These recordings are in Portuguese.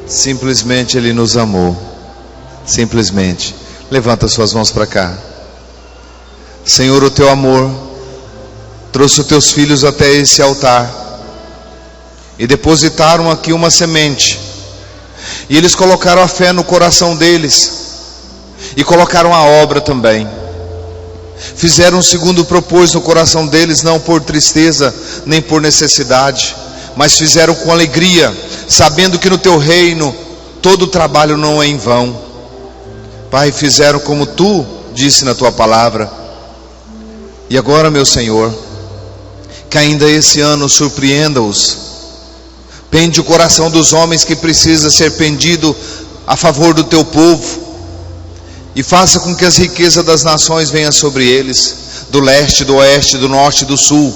Simplesmente Ele nos amou. Simplesmente. Levanta suas mãos para cá. Senhor, o teu amor trouxe os teus filhos até esse altar e depositaram aqui uma semente, e eles colocaram a fé no coração deles e colocaram a obra também. Fizeram um segundo propósito no coração deles, não por tristeza nem por necessidade, mas fizeram com alegria, sabendo que no teu reino todo trabalho não é em vão. Pai, fizeram como tu disse na tua palavra. E agora, meu Senhor, que ainda esse ano surpreenda-os. Pende o coração dos homens que precisa ser pendido a favor do teu povo, e faça com que as riquezas das nações venham sobre eles, do leste, do oeste, do norte e do sul,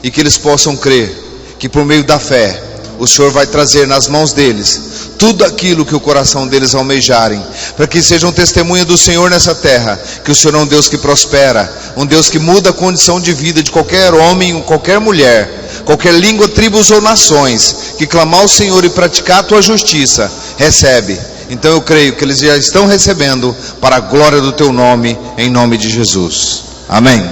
e que eles possam crer que por meio da fé o Senhor vai trazer nas mãos deles tudo aquilo que o coração deles almejarem, para que sejam testemunha do Senhor nessa terra, que o Senhor é um Deus que prospera, um Deus que muda a condição de vida de qualquer homem, qualquer mulher, qualquer língua, tribos ou nações, que clamar ao Senhor e praticar a tua justiça, recebe. Então eu creio que eles já estão recebendo para a glória do teu nome, em nome de Jesus. Amém.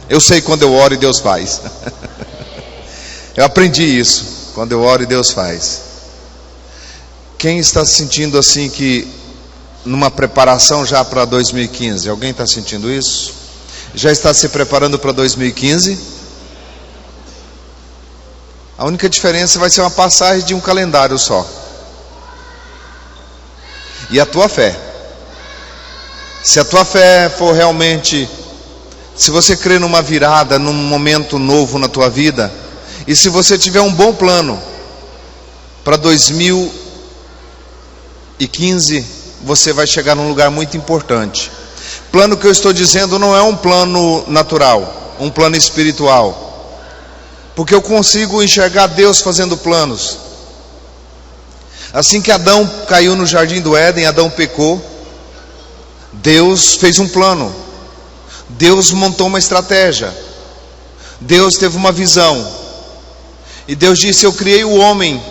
Eu sei quando eu oro e Deus faz. Eu aprendi isso. Quando eu oro e Deus faz. Quem está sentindo assim que numa preparação já para 2015? Alguém está sentindo isso? Já está se preparando para 2015? A única diferença vai ser uma passagem de um calendário só. E a tua fé. Se a tua fé for realmente, se você crer numa virada, num momento novo na tua vida, e se você tiver um bom plano para 2015, você vai chegar num lugar muito importante. Plano que eu estou dizendo não é um plano natural, um plano espiritual, porque eu consigo enxergar Deus fazendo planos. Assim que Adão caiu no jardim do Éden, Adão pecou, Deus fez um plano, Deus montou uma estratégia, Deus teve uma visão. E Deus disse: eu criei o homem.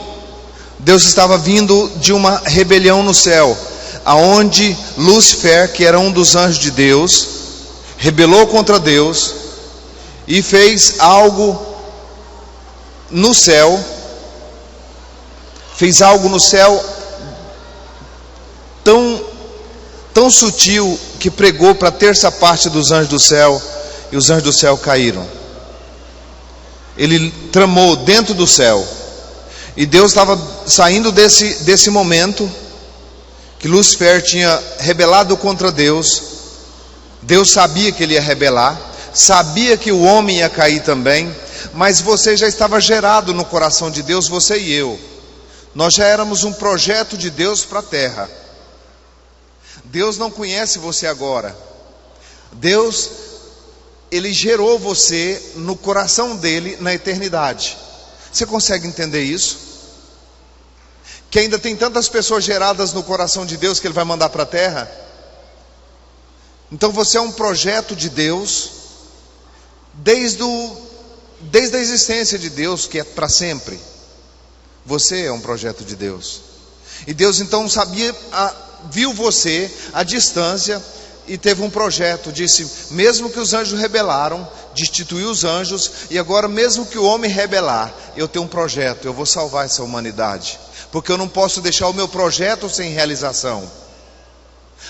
Deus estava vindo de uma rebelião no céu, aonde Lúcifer, que era um dos anjos de Deus, rebelou contra Deus e fez algo no céu, tão sutil, que pregou para a terça parte dos anjos do céu, e os anjos do céu caíram. Ele tramou dentro do céu, e Deus estava saindo desse momento que Lúcifer tinha rebelado contra Deus. Deus sabia que ele ia rebelar, sabia que o homem ia cair também, mas você já estava gerado no coração de Deus, você e eu. Nós já éramos um projeto de Deus para a terra. Deus não conhece você agora. Deus, Ele gerou você no coração dele na eternidade. Você consegue entender isso? Que ainda tem tantas pessoas geradas no coração de Deus que Ele vai mandar para a terra. Então você é um projeto de Deus, desde a existência de Deus, que é para sempre. Você é um projeto de Deus. E Deus então viu você à distância e teve um projeto. Disse: mesmo que os anjos rebelaram, destituiu os anjos, e agora mesmo que o homem rebelar, eu tenho um projeto, eu vou salvar essa humanidade, porque eu não posso deixar o meu projeto sem realização.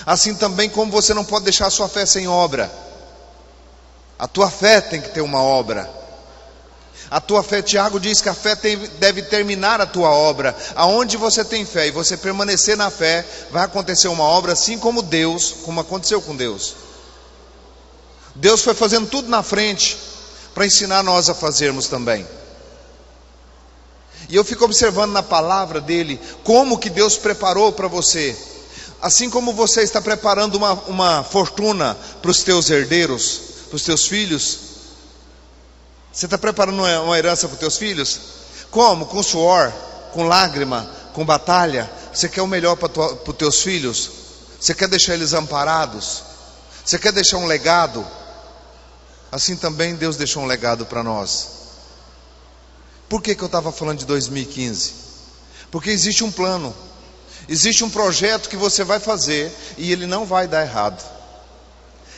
Assim também como você não pode deixar a sua fé sem obra. A tua fé tem que ter uma obra. A tua fé, Tiago diz que a fé deve terminar a tua obra. Aonde você tem fé e você permanecer na fé, vai acontecer uma obra, assim como aconteceu com Deus. Deus foi fazendo tudo na frente para ensinar nós a fazermos também. E eu fico observando na palavra dele como que Deus preparou para você. Assim como você está preparando uma fortuna para os teus herdeiros, para os teus filhos. Você está preparando uma herança para os teus filhos? Como? Com suor, com lágrima, com batalha. Você quer o melhor para os teus filhos? Você quer deixar eles amparados? Você quer deixar um legado? Assim também Deus deixou um legado para nós. Por que eu estava falando de 2015? Porque existe um plano, existe um projeto que você vai fazer e ele não vai dar errado.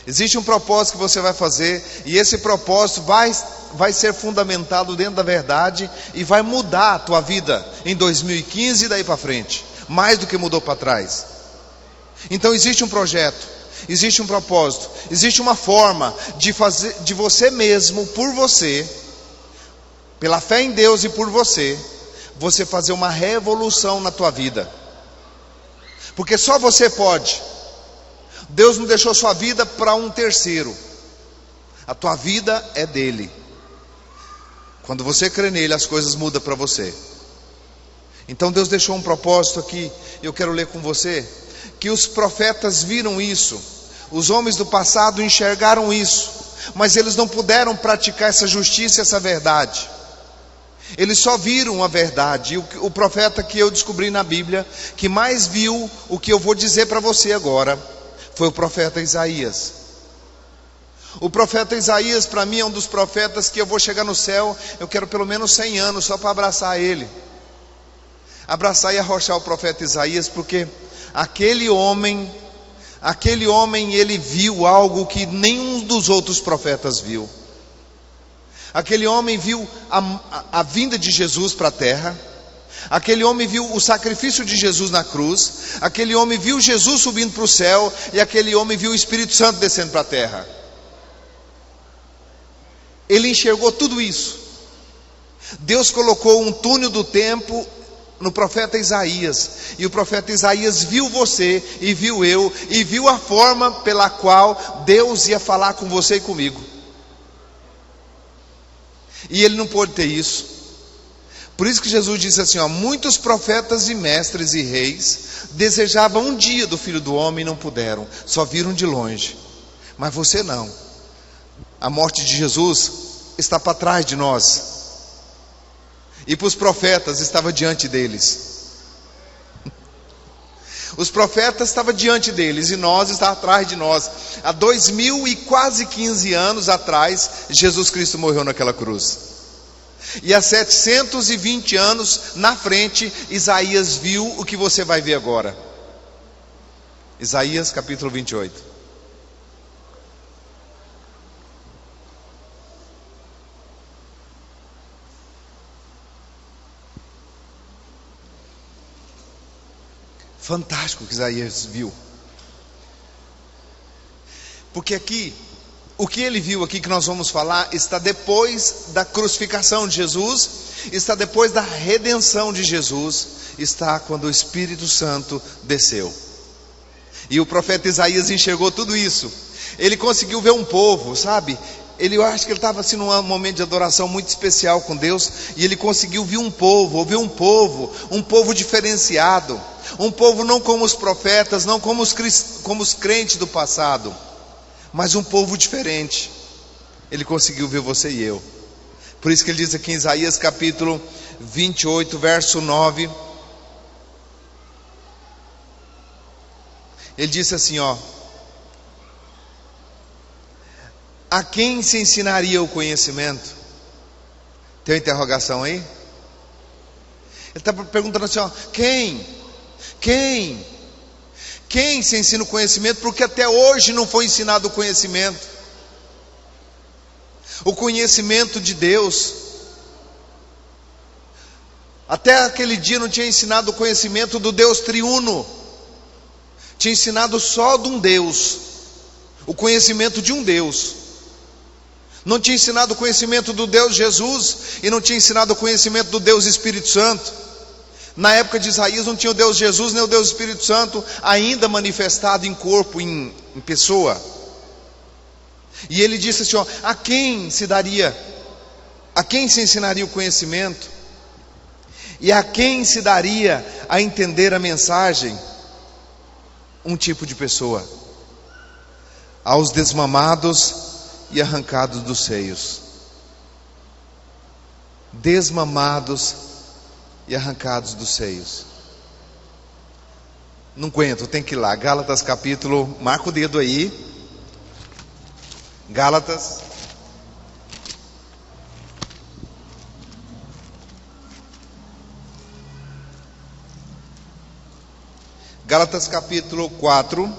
Existe um propósito que você vai fazer e esse propósito vai ser fundamentado dentro da verdade e vai mudar a tua vida em 2015 e daí para frente, mais do que mudou para trás. Então existe um projeto, existe um propósito, existe uma forma de fazer de você mesmo, por você, pela fé em Deus e por você fazer uma revolução na tua vida. Porque só você pode. Deus não deixou sua vida para um terceiro. A tua vida é dele. Quando você crê nele, as coisas mudam para você. Então Deus deixou um propósito aqui. Eu quero ler com você. Que os profetas viram isso. Os homens do passado enxergaram isso. Mas eles não puderam praticar essa justiça e essa verdade. Eles só viram a verdade. E o profeta que eu descobri na Bíblia, que mais viu o que eu vou dizer para você agora, foi o profeta Isaías. O profeta Isaías, para mim, é um dos profetas que eu vou chegar no céu, eu quero pelo menos 100 anos só para abraçar ele. Abraçar e arrochar o profeta Isaías, porque aquele homem, ele viu algo que nenhum dos outros profetas viu. Aquele homem viu a vinda de Jesus para a terra. Aquele homem viu o sacrifício de Jesus na cruz. Aquele homem viu Jesus subindo para o céu. E aquele homem viu o Espírito Santo descendo para a terra. Ele enxergou tudo isso. Deus colocou um túnel do tempo no profeta Isaías. E o profeta Isaías viu você e viu eu. E viu a forma pela qual Deus ia falar com você e comigo. E ele não pôde ter isso. Por isso que Jesus disse assim, muitos profetas e mestres e reis desejavam um dia do Filho do Homem e não puderam, só viram de longe. Mas você não. A morte de Jesus está para trás de nós. E para os profetas estava diante deles. Os profetas estavam diante deles e nós estávamos atrás de nós. Há 2000 e quase 15 anos atrás, Jesus Cristo morreu naquela cruz. E há 720 anos na frente, Isaías viu o que você vai ver agora. Isaías capítulo 28. Fantástico que Isaías viu. Porque aqui, o que ele viu aqui que nós vamos falar, está depois da crucificação de Jesus, está depois da redenção de Jesus, está quando o Espírito Santo desceu. E o profeta Isaías enxergou tudo isso. Ele conseguiu ver um povo, sabe? Eu acho que ele estava assim num momento de adoração muito especial com Deus, e ele conseguiu ver um povo diferenciado, um povo não como os profetas, não como os crentes do passado, mas um povo diferente. Ele conseguiu ver você e eu. Por isso que ele diz aqui em Isaías capítulo 28, verso 9, ele disse assim, a quem se ensinaria o conhecimento? Tem uma interrogação aí? Ele está perguntando assim, Quem se ensina o conhecimento? Porque até hoje não foi ensinado o conhecimento. O conhecimento de Deus. Até aquele dia não tinha ensinado o conhecimento do Deus triuno. Tinha ensinado só de um Deus. O conhecimento de um Deus. Não tinha ensinado o conhecimento do Deus Jesus. E não tinha ensinado o conhecimento do Deus Espírito Santo. Na época de Isaías não tinha o Deus Jesus nem o Deus Espírito Santo ainda manifestado em corpo, em pessoa. E ele disse assim, a quem se ensinaria o conhecimento? E a quem se daria a entender a mensagem? Um tipo de pessoa: aos desmamados e arrancados dos seios. Desmamados e arrancados dos seios. Não aguento, tem que ir lá. Gálatas capítulo, marca o dedo aí. Gálatas Gálatas capítulo 4.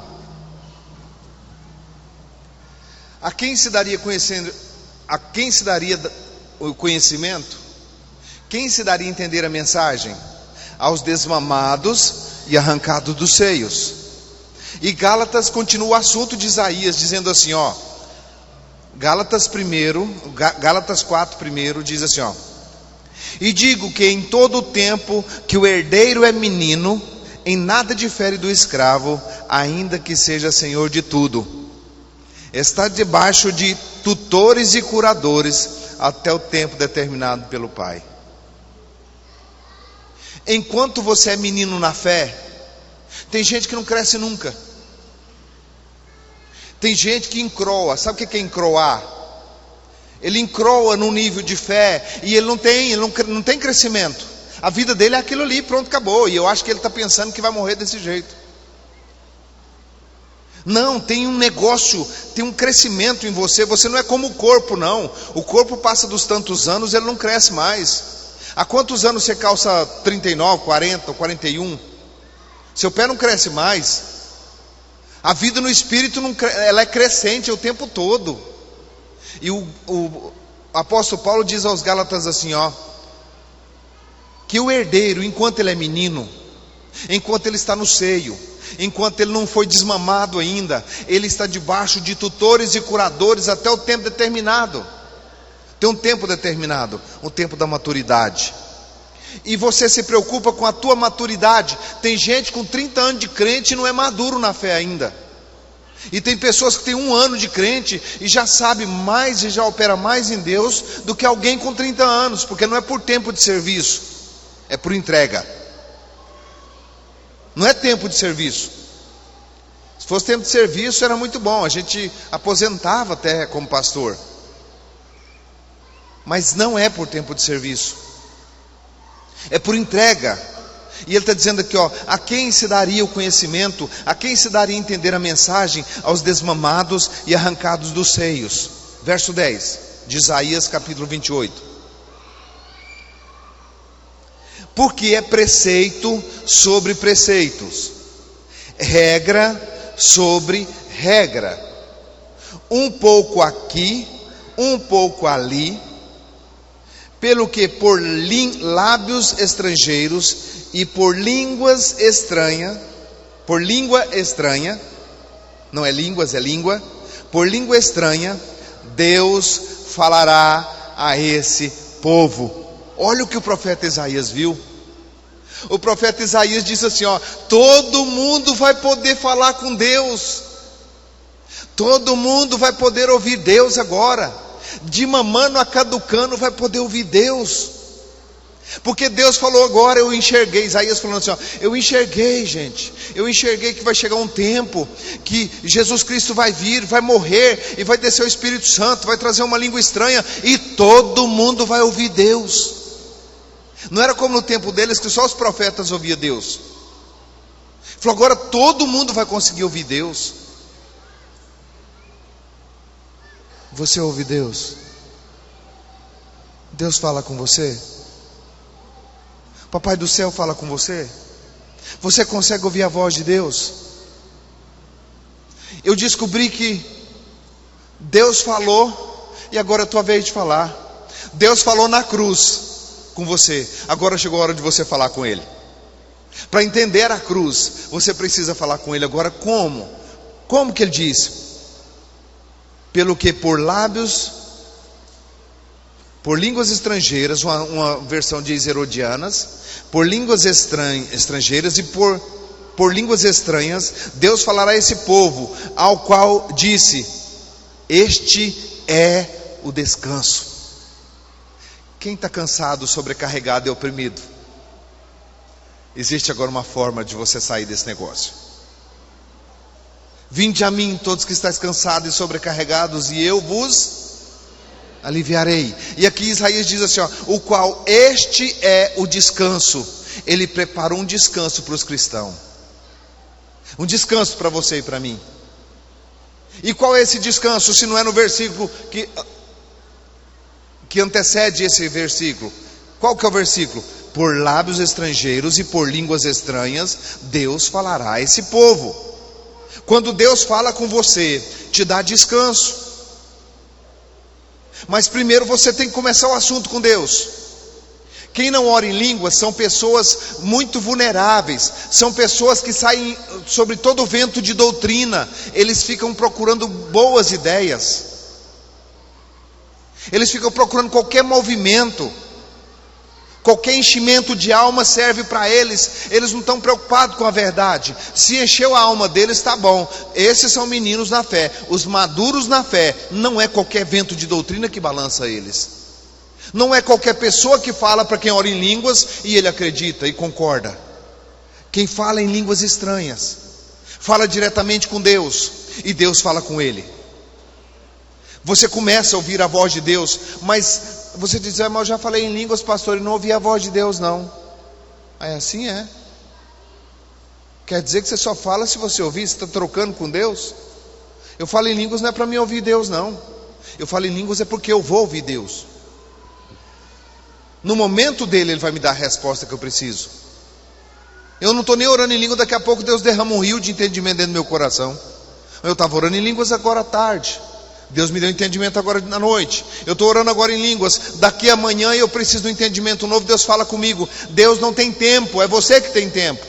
A quem se daria o conhecimento? Quem se daria a entender a mensagem? Aos desmamados e arrancados dos seios. E Gálatas continua o assunto de Isaías, dizendo assim, Gálatas 4 primeiro diz assim, e digo que em todo o tempo que o herdeiro é menino, em nada difere do escravo, ainda que seja senhor de tudo. Está debaixo de tutores e curadores até o tempo determinado pelo Pai. Enquanto você é menino na fé, tem gente que não cresce nunca. Tem gente que encroa. Sabe o que é encroar? Ele encroa num nível de fé e ele não tem crescimento. A vida dele é aquilo ali, pronto, acabou. E eu acho que ele está pensando que vai morrer desse jeito. Não, tem um negócio, tem um crescimento em você. Você não é como o corpo, não. O corpo passa dos tantos anos, ele não cresce mais. Há quantos anos você calça 39, 40, 41? Seu pé não cresce mais. A vida no espírito ela é crescente o tempo todo. E o apóstolo Paulo diz aos Gálatas assim, que o herdeiro, enquanto ele é menino, enquanto ele está no seio, enquanto ele não foi desmamado ainda, ele está debaixo de tutores e curadores até o tempo determinado. Tem um tempo determinado, o tempo da maturidade. E você se preocupa com a tua maturidade. Tem gente com 30 anos de crente e não é maduro na fé ainda. E tem pessoas que têm 1 ano de crente e já sabe mais e já opera mais em Deus do que alguém com 30 anos, porque não é por tempo de serviço, é por entrega. Não é tempo de serviço. Se fosse tempo de serviço era muito bom, a gente aposentava até como pastor. Mas não é por tempo de serviço, é por entrega. E ele está dizendo aqui, a quem se daria o conhecimento, a quem se daria a entender a mensagem? Aos desmamados e arrancados dos seios. Verso 10 de Isaías capítulo 28. Porque é preceito sobre preceitos, regra sobre regra, um pouco aqui, um pouco ali, pelo que por lábios estrangeiros e por língua estranha, não é línguas, é língua, por língua estranha, Deus falará a esse povo. Olha o que o profeta Isaías viu. O profeta Isaías disse assim, todo mundo vai poder falar com Deus, todo mundo vai poder ouvir Deus agora. De mamano a caducano vai poder ouvir Deus, porque Deus falou agora, eu enxerguei. Isaías falando assim, eu enxerguei, gente, eu enxerguei que vai chegar um tempo que Jesus Cristo vai vir, vai morrer e vai descer o Espírito Santo, vai trazer uma língua estranha e todo mundo vai ouvir Deus. Não era como no tempo deles que só os profetas ouviam Deus. Falou, agora todo mundo vai conseguir ouvir Deus. Você ouve Deus? Deus fala com você? Papai do céu fala com você? Você consegue ouvir a voz de Deus? Eu descobri que Deus falou e agora é a tua vez de falar. Deus falou na cruz com você, agora chegou a hora de você falar com Ele. Para entender a cruz, você precisa falar com Ele. Agora como? Como que Ele disse? Pelo que por lábios, por línguas estrangeiras, uma versão diz herodianas, por línguas estrangeiras e por línguas estranhas, Deus falará a esse povo, ao qual disse, este é o descanso. Quem está cansado, sobrecarregado e oprimido? Existe agora uma forma de você sair desse negócio. Vinde a mim todos que estáis cansados e sobrecarregados, e eu vos aliviarei. E aqui Isaías diz assim, o qual este é o descanso. Ele preparou um descanso para os cristãos, um descanso para você e para mim. E qual é esse descanso, se não é no versículo que antecede esse versículo? Qual que é o versículo? Por lábios estrangeiros e por línguas estranhas, Deus falará a esse povo. Quando Deus fala com você, te dá descanso. Mas primeiro você tem que começar o assunto com Deus. Quem não ora em línguas são pessoas muito vulneráveis, são pessoas que saem sobre todo o vento de doutrina, eles ficam procurando boas ideias, eles ficam procurando qualquer movimento, qualquer enchimento de alma serve para eles, eles não estão preocupados com a verdade. Se encheu a alma deles, está bom. Esses são meninos na fé, os maduros na fé. Não é qualquer vento de doutrina que balança eles. Não é qualquer pessoa que fala para quem ora em línguas e ele acredita e concorda. Quem fala em línguas estranhas, fala diretamente com Deus e Deus fala com ele. Você começa a ouvir a voz de Deus, mas você diz, mas eu já falei em línguas, pastor, e não ouvi a voz de Deus não. Aí assim é. Quer dizer que você só fala se você ouvir, você está trocando com Deus? Eu falo em línguas não é para mim ouvir Deus não. Eu falo em línguas é porque eu vou ouvir Deus. No momento dele, ele vai me dar a resposta que eu preciso. Eu não estou nem orando em língua, daqui a pouco Deus derrama um rio de entendimento dentro do meu coração. Eu estava orando em línguas agora à tarde, Deus me deu entendimento agora à noite. Eu estou orando agora em línguas, daqui a amanhã eu preciso de um entendimento novo, Deus fala comigo. Deus não tem tempo, é você que tem tempo.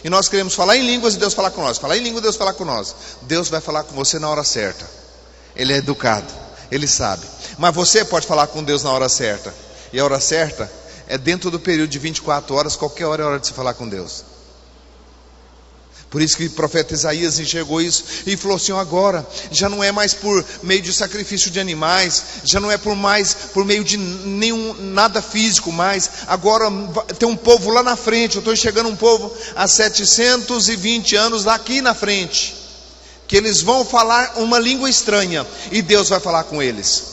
E nós queremos falar em línguas e Deus falar com nós. Falar em língua e Deus falar com nós. Deus vai falar com você na hora certa. Ele é educado, Ele sabe. Mas você pode falar com Deus na hora certa. E a hora certa é dentro do período de 24 horas, qualquer hora é hora de se falar com Deus. Por isso que o profeta Isaías enxergou isso e falou assim, agora, já não é mais por meio de sacrifício de animais, já não é por meio de nada físico mais, agora tem um povo lá na frente, eu estou enxergando um povo há 720 anos aqui na frente, que eles vão falar uma língua estranha e Deus vai falar com eles.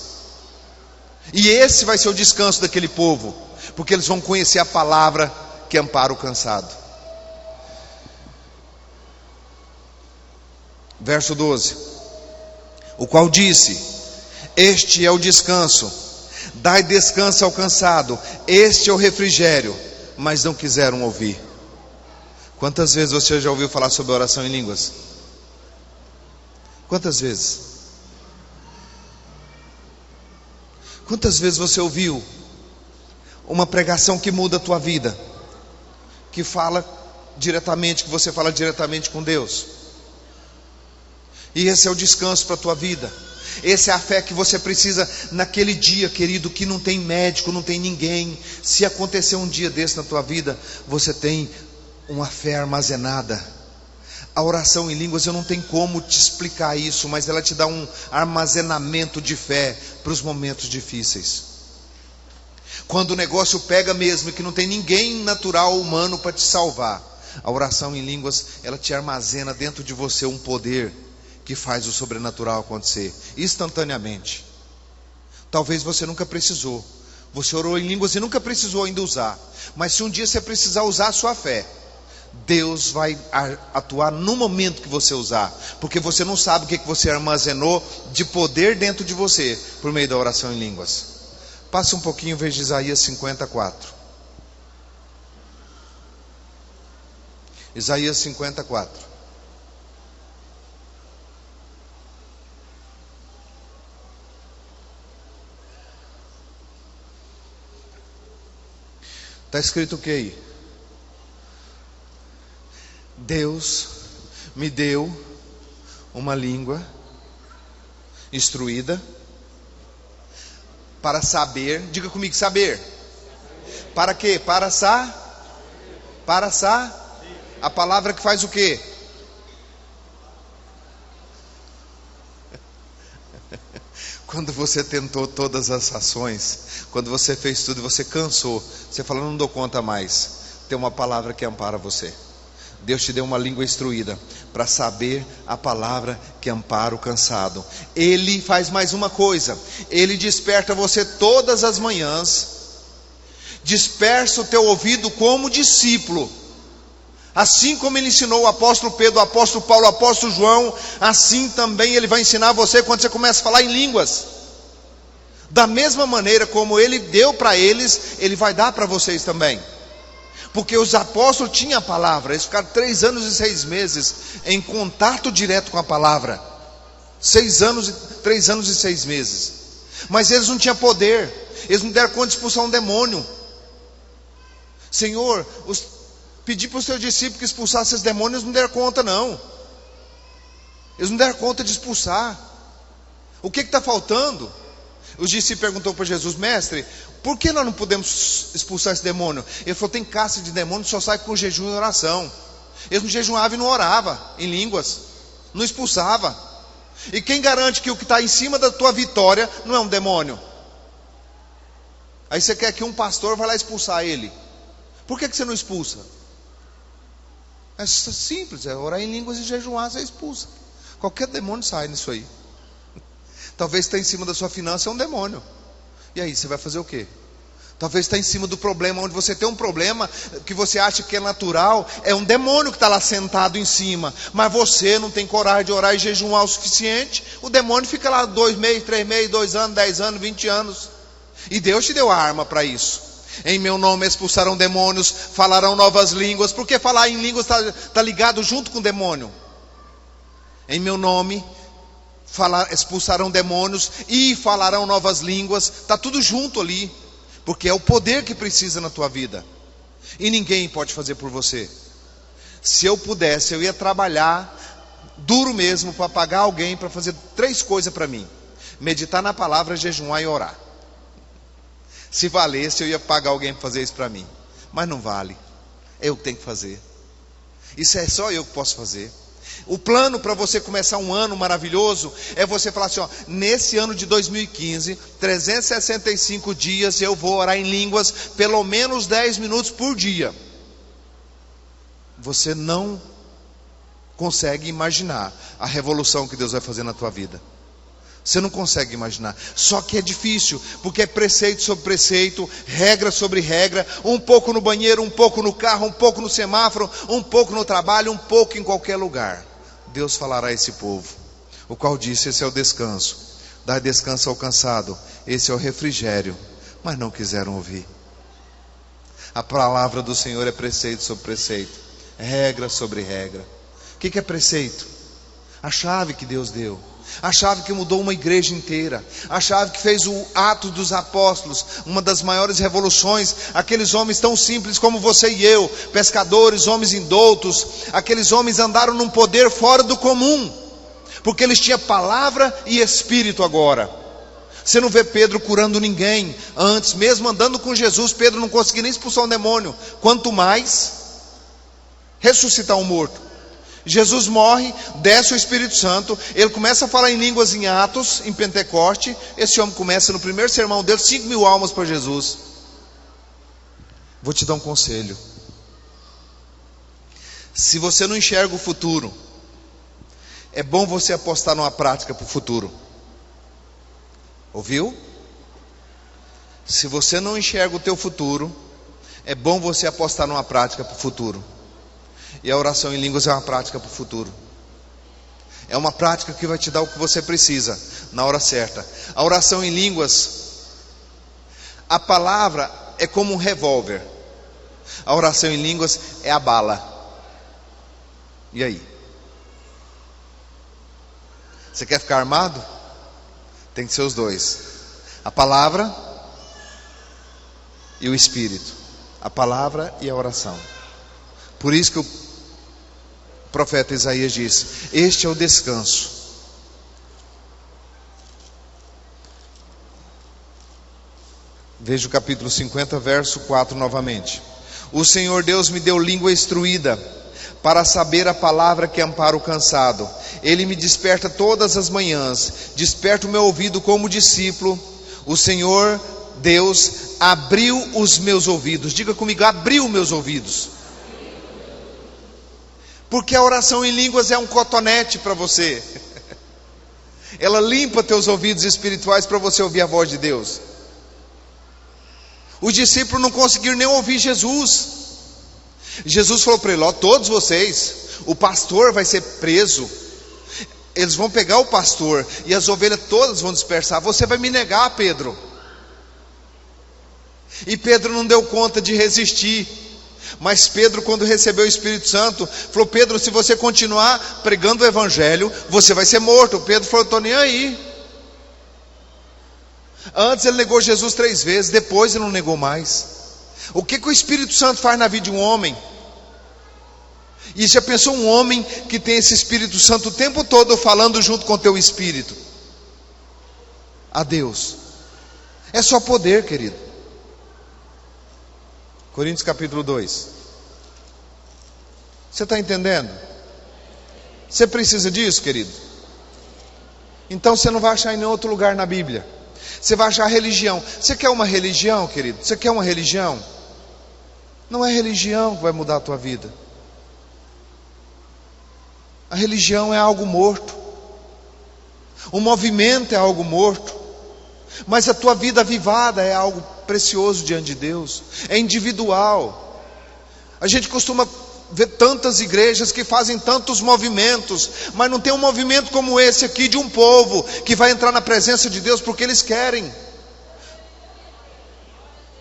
E esse vai ser o descanso daquele povo, porque eles vão conhecer a palavra que ampara o cansado. Verso 12: o qual disse, este é o descanso, dai descanso ao cansado, este é o refrigério, mas não quiseram ouvir. Quantas vezes você já ouviu falar sobre oração em línguas? Quantas vezes? Quantas vezes você ouviu uma pregação que muda a tua vida, que fala diretamente, que você fala diretamente com Deus? E esse é o descanso para a tua vida. Essa é a fé que você precisa naquele dia, querido, que não tem médico, não tem ninguém. Se acontecer um dia desse na tua vida, você tem uma fé armazenada. A oração em línguas, eu não tenho como te explicar isso, mas ela te dá um armazenamento de fé para os momentos difíceis. Quando o negócio pega mesmo, que não tem ninguém natural, humano para te salvar, a oração em línguas, ela te armazena dentro de você um poder que faz o sobrenatural acontecer instantaneamente. Talvez você nunca precisou, você orou em línguas e nunca precisou ainda usar, mas se um dia você precisar usar a sua fé, Deus vai atuar no momento que você usar, porque você não sabe o que você armazenou de poder dentro de você, por meio da oração em línguas. Passa um pouquinho, veja Isaías 54. Isaías 54. Está escrito o que aí? Deus me deu uma língua instruída para saber, diga comigo, saber. Para quê? A palavra que faz o quê? Quando você tentou todas as ações, quando você fez tudo e você cansou, você falou, não dou conta mais, tem uma palavra que ampara você. Deus te deu uma língua instruída para saber a palavra que ampara o cansado. Ele faz mais uma coisa, Ele desperta você todas as manhãs, dispersa o teu ouvido como discípulo. Assim como Ele ensinou o apóstolo Pedro, o apóstolo Paulo, o apóstolo João, assim também Ele vai ensinar você quando você começa a falar em línguas. Da mesma maneira como Ele deu para eles, Ele vai dar para vocês também. Porque os apóstolos tinham a palavra. Eles ficaram 3 anos e 6 meses em contato direto com a palavra. 3 anos e 6 meses. Mas eles não tinham poder. Eles não deram conta de expulsar um demônio. Senhor, pedi para os seus discípulos que expulsassem esses demônios, eles não deram conta não. Eles não deram conta de expulsar. O que está faltando? Os discípulos perguntou para Jesus: mestre, por que nós não podemos expulsar esse demônio? Ele falou: tem caça de demônio, só sai com jejum e oração. Eles não jejuavam e não oravam em línguas, não expulsava. E quem garante que o que está em cima da tua vitória não é um demônio? Aí você quer que um pastor vá lá expulsar ele. Por que você não expulsa? É simples, é orar em línguas e jejuar, você expulsa. Qualquer demônio sai nisso aí. Talvez está em cima da sua finança, é um demônio. E aí, você vai fazer o quê? Talvez está em cima do problema, onde você tem um problema que você acha que é natural, é um demônio que está lá sentado em cima. Mas você não tem coragem de orar e jejuar o suficiente. O demônio fica lá 2 meses, 3 meses, 2 anos, 10 anos, 20 anos. E Deus te deu a arma para isso. Em meu nome expulsarão demônios, falarão novas línguas. Porque falar em línguas está ligado junto com o demônio. Em meu nome expulsarão demônios e falarão novas línguas. Está tudo junto ali. Porque é o poder que precisa na tua vida. E ninguém pode fazer por você. Se eu pudesse, eu ia trabalhar duro mesmo para pagar alguém para fazer 3 coisas para mim: meditar na palavra, jejuar e orar. Se valesse, eu ia pagar alguém para fazer isso para mim. Mas não vale. É eu que tenho que fazer. Isso é só eu que posso fazer. O plano para você começar um ano maravilhoso é você falar assim: ó, nesse ano de 2015, 365 dias eu vou orar em línguas pelo menos 10 minutos por dia. Você não consegue imaginar a revolução que Deus vai fazer na tua vida. Você não consegue imaginar. Só que é difícil, porque é preceito sobre preceito, regra sobre regra, um pouco no banheiro, um pouco no carro, um pouco no semáforo, um pouco no trabalho, um pouco em qualquer lugar. Deus falará a esse povo, o qual disse: esse é o descanso, dai descanso ao cansado, esse é o refrigério. Mas não quiseram ouvir. A palavra do Senhor é preceito sobre preceito, regra sobre regra. O que é preceito? A chave que Deus deu, a chave que mudou uma igreja inteira, a chave que fez o Atos dos Apóstolos, uma das maiores revoluções. Aqueles homens tão simples como você e eu, pescadores, homens indoutos, aqueles homens andaram num poder fora do comum, porque eles tinham palavra e espírito agora. Você não vê Pedro curando ninguém. Antes, mesmo andando com Jesus, Pedro não conseguia nem expulsar um demônio, quanto mais ressuscitar um morto. Jesus morre, desce o Espírito Santo, ele começa a falar em línguas em Atos, em Pentecoste. Esse homem começa no primeiro sermão dele, 5.000 almas para Jesus. Vou te dar um conselho: se você não enxerga o futuro, é bom você apostar numa prática para o futuro. Ouviu? Se você não enxerga o teu futuro, é bom você apostar numa prática para o futuro. E a oração em línguas é uma prática para o futuro. É uma prática que vai te dar o que você precisa na hora certa. A oração em línguas, a palavra é como um revólver. A oração em línguas é a bala. E aí? Você quer ficar armado? Tem que ser os dois: a palavra e o Espírito. A palavra e a oração. Por isso que o profeta Isaías disse: este é o descanso. Veja o capítulo 50, verso 4 novamente. O Senhor Deus me deu língua instruída, para saber a palavra que ampara o cansado. Ele me desperta todas as manhãs, desperta o meu ouvido como discípulo. O Senhor Deus abriu os meus ouvidos. Diga comigo: abriu meus ouvidos. Porque a oração em línguas é um cotonete para você. Ela limpa teus ouvidos espirituais para você ouvir a voz de Deus. Os discípulos não conseguiram nem ouvir Jesus. Jesus falou para ele: ó, todos vocês, o pastor vai ser preso, eles vão pegar o pastor e as ovelhas todas vão dispersar. Você vai me negar, Pedro. E Pedro não deu conta de resistir. Mas Pedro, quando recebeu o Espírito Santo, falou: Pedro, se você continuar pregando o evangelho, você vai ser morto. Pedro falou: estou nem aí. Antes ele negou Jesus 3 vezes, depois ele não negou mais. O que o Espírito Santo faz na vida de um homem? E já pensou um homem que tem esse Espírito Santo o tempo todo falando junto com o teu espírito? A Deus. É só poder, querido. Coríntios capítulo 2. Você está entendendo? Você precisa disso, querido? Então você não vai achar em nenhum outro lugar na Bíblia. Você vai achar religião. Você quer uma religião, querido? Você quer uma religião? Não é religião que vai mudar a tua vida. A religião é algo morto. O movimento é algo morto. Mas a tua vida avivada é algo precioso diante de Deus. É individual. A gente costuma ver tantas igrejas que fazem tantos movimentos, mas não tem um movimento como esse aqui de um povo que vai entrar na presença de Deus porque eles querem.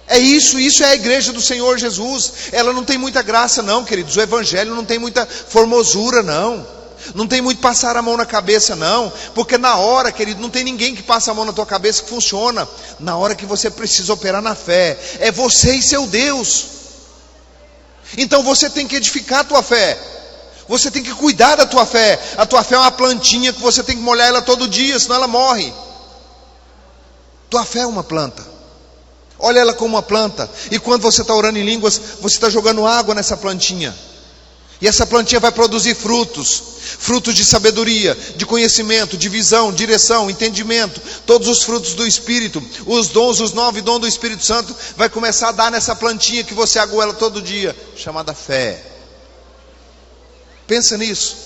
É isso é a igreja do Senhor Jesus. Ela não tem muita graça não, queridos. O evangelho não tem muita formosura não. Não tem muito passar a mão na cabeça não. Porque na hora, querido, não tem ninguém que passa a mão na tua cabeça que funciona. Na hora que você precisa operar na fé, é você e seu Deus. Então você tem que edificar a tua fé. Você tem que cuidar da tua fé. A tua fé é uma plantinha que você tem que molhar ela todo dia, senão ela morre. Tua fé é uma planta. Olha ela como uma planta. E quando você está orando em línguas, você está jogando água nessa plantinha. E essa plantinha vai produzir frutos. Frutos de sabedoria, de conhecimento, de visão, direção, entendimento. Todos os frutos do Espírito. Os dons, os 9 dons do Espírito Santo vai começar a dar nessa plantinha que você aguou ela todo dia, chamada fé. Pensa nisso.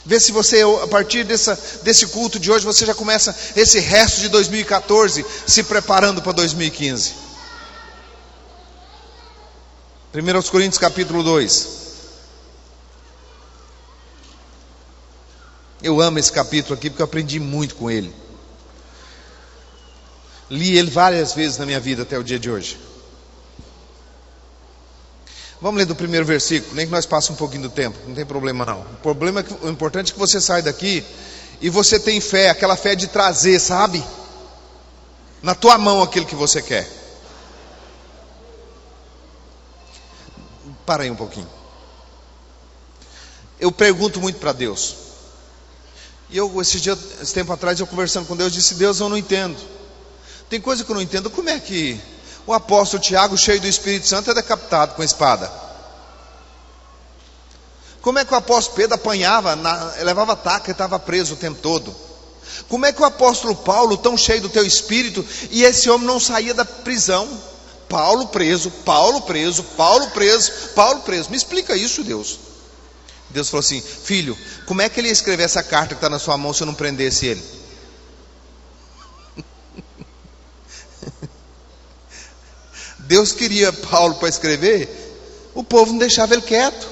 Vê se você, a partir desse culto de hoje, você já começa esse resto de 2014 se preparando para 2015. 1 Coríntios capítulo 2. Eu amo esse capítulo aqui porque eu aprendi muito com ele. Li ele várias vezes na minha vida até o dia de hoje. Vamos ler do primeiro versículo, nem que nós passemos um pouquinho do tempo, não tem problema não. O importante é que você saia daqui e você tem fé, aquela fé de trazer, sabe? Na tua mão aquilo que você quer. Para aí um pouquinho. Eu pergunto muito para Deus. E esse tempo atrás, eu conversando com Deus, disse: Deus, eu não entendo. Tem coisa que eu não entendo. Como é que o apóstolo Tiago, cheio do Espírito Santo, é decapitado com a espada? Como é que o apóstolo Pedro apanhava, levava ataque e estava preso o tempo todo? Como é que o apóstolo Paulo, tão cheio do teu Espírito, e esse homem não saía da prisão? Paulo preso, Paulo preso, Paulo preso, Paulo preso. Me explica isso, Deus. Deus falou assim: filho, como é que ele ia escrever essa carta que está na sua mão se eu não prendesse ele? Deus queria Paulo para escrever, o povo não deixava ele quieto.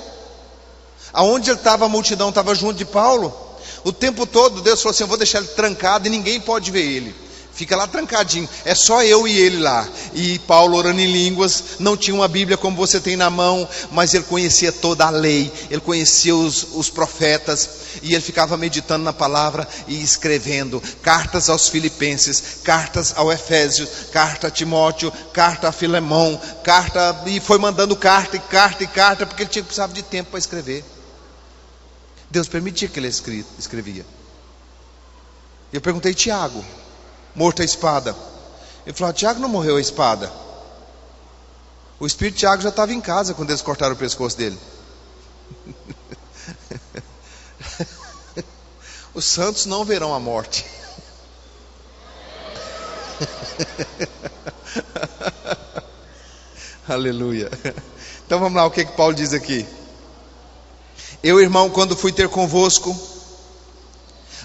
Aonde ele estava, a multidão estava junto de Paulo. O tempo todo Deus falou assim: eu vou deixar ele trancado e ninguém pode ver ele. Fica lá trancadinho, é só eu e ele lá. E Paulo orando em línguas, não tinha uma Bíblia como você tem na mão, mas ele conhecia toda a lei, ele conhecia os profetas, e ele ficava meditando na palavra e escrevendo cartas aos Filipenses, cartas ao Efésios, carta a Timóteo, carta a Filemão, e foi mandando carta, porque ele precisava de tempo para escrever. Deus permitia que ele escrevia. Eu perguntei: Tiago, morto a espada? Ele falou: Tiago não morreu a espada. O espírito de Tiago já estava em casa quando eles cortaram o pescoço dele. Os santos não verão a morte. Aleluia. Então vamos lá, o que Paulo diz aqui? Eu, irmão, quando fui ter convosco,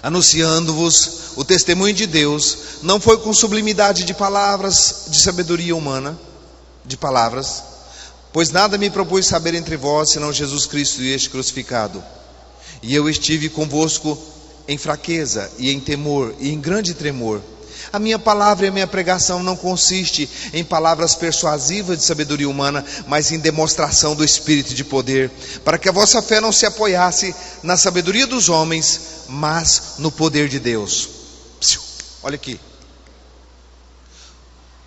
anunciando-vos o testemunho de Deus, não foi com sublimidade de palavras, de sabedoria humana, de palavras, pois nada me propus saber entre vós, senão Jesus Cristo e este crucificado. E eu estive convosco em fraqueza e em temor e em grande tremor. A minha palavra e a minha pregação não consiste em palavras persuasivas de sabedoria humana, mas em demonstração do Espírito de poder, para que a vossa fé não se apoiasse na sabedoria dos homens, mas no poder de Deus. Olha aqui.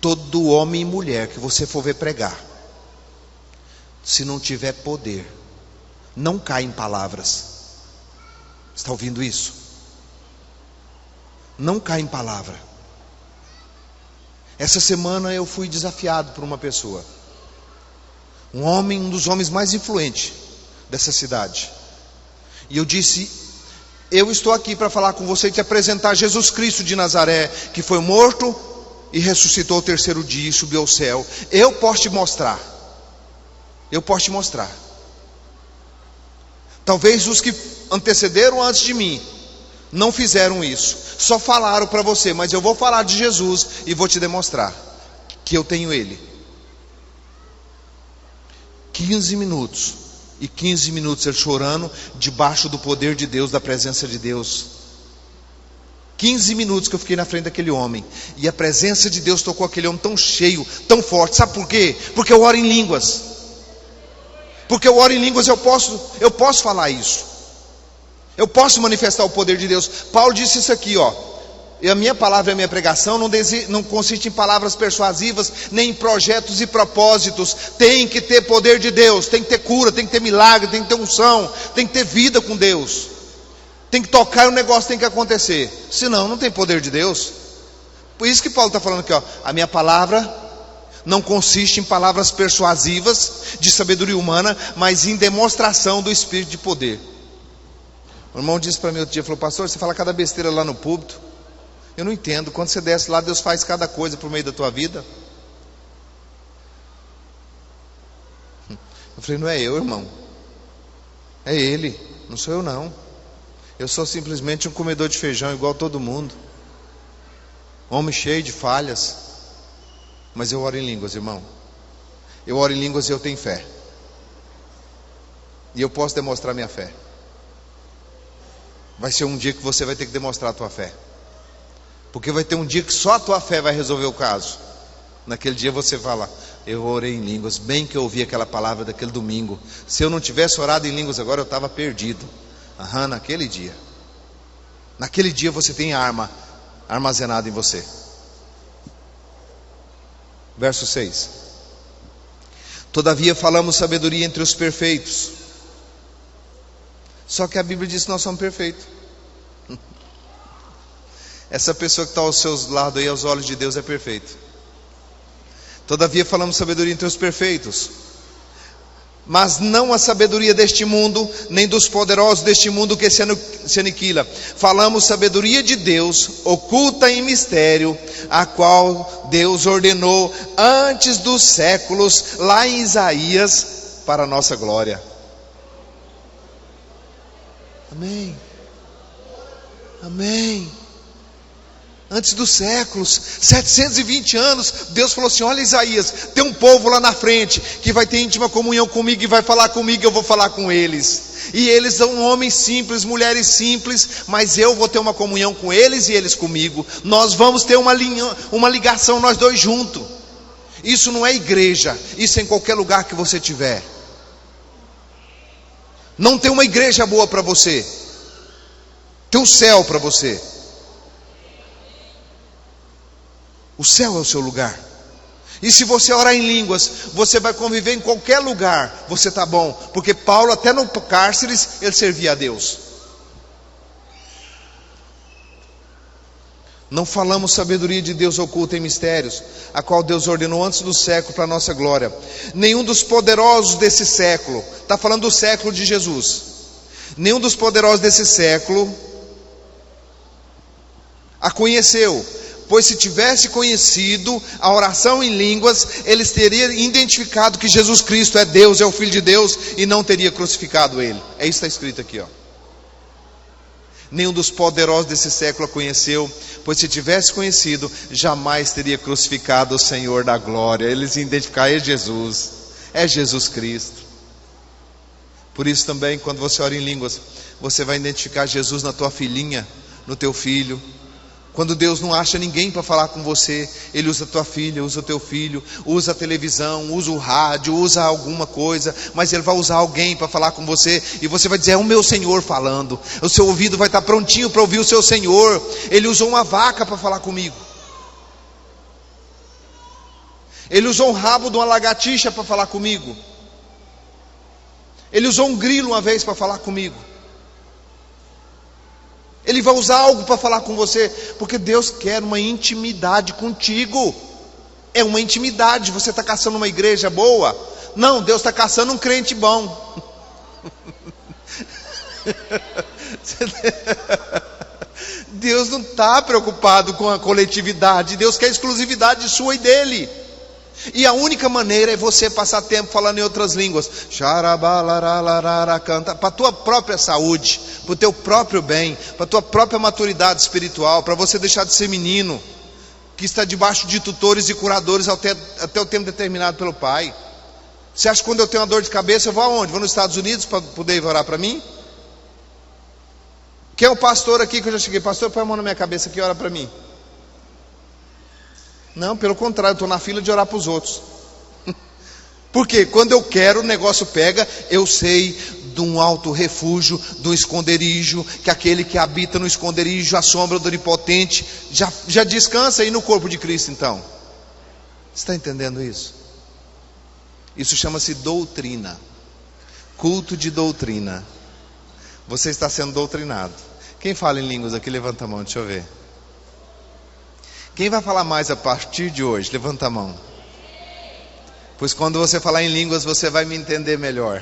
Todo homem e mulher que você for ver pregar, se não tiver poder, não cai em palavras. Está ouvindo isso? Não cai em palavra. Essa semana eu fui desafiado por uma pessoa, um homem, um dos homens mais influentes dessa cidade. E eu disse: eu estou aqui para falar com você e te apresentar Jesus Cristo de Nazaré, que foi morto e ressuscitou ao terceiro dia e subiu ao céu. Eu posso te mostrar. Eu posso te mostrar. Talvez os que antecederam antes de mim não fizeram isso, só falaram para você, mas eu vou falar de Jesus e vou te demonstrar que eu tenho Ele. 15 minutos, e 15 minutos ele chorando, debaixo do poder de Deus, da presença de Deus. 15 minutos que eu fiquei na frente daquele homem, e a presença de Deus tocou aquele homem tão cheio, tão forte. Sabe por quê? Porque eu oro em línguas. Porque eu oro em línguas, eu posso falar isso. Eu posso manifestar o poder de Deus. Paulo disse isso aqui, ó. E a minha palavra e a minha pregação não consiste em palavras persuasivas, nem em projetos e propósitos. Tem que ter poder de Deus, tem que ter cura, tem que ter milagre, tem que ter unção, tem que ter vida com Deus. Tem que tocar, o negócio tem que acontecer. Senão não tem poder de Deus. Por isso que Paulo está falando aqui, ó. A minha palavra não consiste em palavras persuasivas de sabedoria humana, mas em demonstração do Espírito de poder. O irmão disse para mim outro dia, falou: pastor, você fala cada besteira lá no púlpito. Eu não entendo, quando você desce lá, Deus faz cada coisa por meio da tua vida. Eu falei: não é eu, irmão, é Ele, não sou eu não. Eu sou simplesmente um comedor de feijão igual todo mundo, homem cheio de falhas. Mas eu oro em línguas, irmão. Eu oro em línguas e eu tenho fé. E eu posso demonstrar minha fé. Vai ser um dia que você vai ter que demonstrar a tua fé. Porque vai ter um dia que só a tua fé vai resolver o caso. Naquele dia você fala: eu orei em línguas, bem que eu ouvi aquela palavra daquele domingo. Se eu não tivesse orado em línguas agora, eu estava perdido. Naquele dia. Naquele dia você tem arma armazenada em você. Verso 6. Todavia falamos sabedoria entre os perfeitos. Só que a Bíblia diz que nós somos perfeitos. Essa pessoa que está aos seus lados aí, aos olhos de Deus, é perfeito. Todavia falamos sabedoria entre os perfeitos, mas não a sabedoria deste mundo, nem dos poderosos deste mundo que se aniquila. Falamos sabedoria de Deus, oculta em mistério, a qual Deus ordenou antes dos séculos, lá em Isaías, para a nossa glória. Amém. Amém. Antes dos séculos, 720 anos, Deus falou assim: olha Isaías, tem um povo lá na frente, que vai ter íntima comunhão comigo, e vai falar comigo, eu vou falar com eles. E eles são homens simples, mulheres simples, mas eu vou ter uma comunhão com eles e eles comigo. Nós vamos ter uma ligação, nós dois juntos. Isso não é igreja, isso é em qualquer lugar que você estiver. Não tem uma igreja boa para você, tem um céu para você. O céu é o seu lugar. E se você orar em línguas, você vai conviver em qualquer lugar, você está bom. Porque Paulo, até no cárcere, ele servia a Deus. Não falamos sabedoria de Deus oculta em mistérios, a qual Deus ordenou antes do século para a nossa glória. Nenhum dos poderosos desse século, está falando do século de Jesus, nenhum dos poderosos desse século a conheceu. Pois se tivesse conhecido a oração em línguas, eles teriam identificado que Jesus Cristo é Deus, é o Filho de Deus, e não teria crucificado Ele. É isso que está escrito aqui, ó. Nenhum dos poderosos desse século a conheceu, pois se tivesse conhecido, jamais teria crucificado o Senhor da glória. Eles identificaram: é Jesus Cristo. Por isso também, quando você ora em línguas, você vai identificar Jesus na tua filhinha, no teu filho. Quando Deus não acha ninguém para falar com você, Ele usa a tua filha, usa o teu filho, usa a televisão, usa o rádio, usa alguma coisa, mas Ele vai usar alguém para falar com você, e você vai dizer: é o meu Senhor falando. O seu ouvido vai estar prontinho para ouvir o seu Senhor. Ele usou uma vaca para falar comigo. Ele usou um rabo de uma lagartixa para falar comigo. Ele usou um grilo uma vez para falar comigo. Ele vai usar algo para falar com você, porque Deus quer uma intimidade contigo. É uma intimidade. Você está caçando uma igreja boa? Não, Deus está caçando um crente bom. Deus não está preocupado com a coletividade. Deus quer exclusividade sua e dele. E a única maneira é você passar tempo falando em outras línguas. Canta para a tua própria saúde, para o teu próprio bem, para a tua própria maturidade espiritual, para você deixar de ser menino que está debaixo de tutores e curadores até o tempo determinado pelo Pai. Você acha que quando eu tenho uma dor de cabeça eu vou aonde? Vou nos Estados Unidos para poder orar para mim? Quem é o pastor aqui que eu já cheguei? Pastor, põe a mão na minha cabeça aqui e ora para mim. Não, pelo contrário, eu estou na fila de orar para os outros. Porque quando eu quero, o negócio pega. Eu sei de um alto refúgio, de um esconderijo, que aquele que habita no esconderijo, a sombra do Onipotente, já descansa aí no corpo de Cristo. Então, você está entendendo isso? Isso chama-se doutrina. Culto de doutrina. Você está sendo doutrinado. Quem fala em línguas aqui, levanta a mão, deixa eu ver. Quem vai falar mais a partir de hoje? Levanta a mão. Pois quando você falar em línguas, você vai me entender melhor.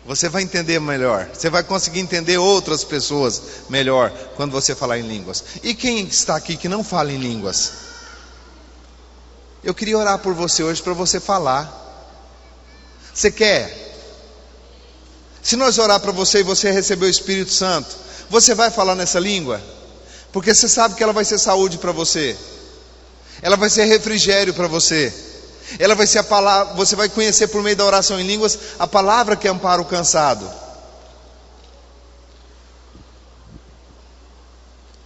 Você vai entender melhor. Você vai conseguir entender outras pessoas melhor quando você falar em línguas. E quem está aqui que não fala em línguas? Eu queria orar por você hoje para você falar. Você quer? Se nós orar para você e você receber o Espírito Santo, você vai falar nessa língua? Porque você sabe que ela vai ser saúde para você. Ela vai ser refrigério para você. Ela vai ser a palavra. Você vai conhecer por meio da oração em línguas a palavra que ampara o cansado.